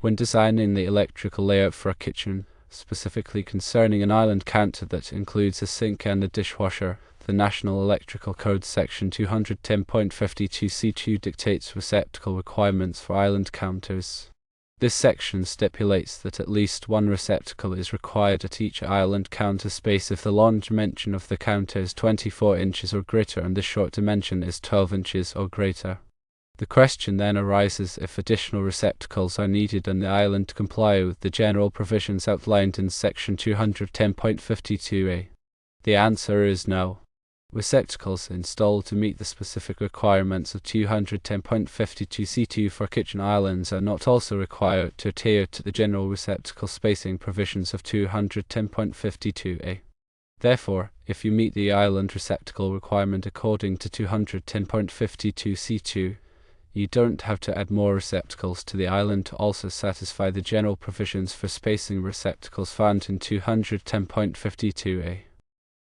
When designing the electrical layout for a kitchen, specifically concerning an island counter that includes a sink and a dishwasher, the National Electrical Code Section 210.52C2 dictates receptacle requirements for island counters. This section stipulates that at least one receptacle is required at each island counter space if the long dimension of the counter is 24 inches or greater and the short dimension is 12 inches or greater. The question then arises if additional receptacles are needed on the island to comply with the general provisions outlined in Section 210.52A. The answer is no. Receptacles installed to meet the specific requirements of 210.52C2 for kitchen islands are not also required to adhere to the general receptacle spacing provisions of 210.52A. Therefore, if you meet the island receptacle requirement according to 210.52C2, you don't have to add more receptacles to the island to also satisfy the general provisions for spacing receptacles found in 210.52A.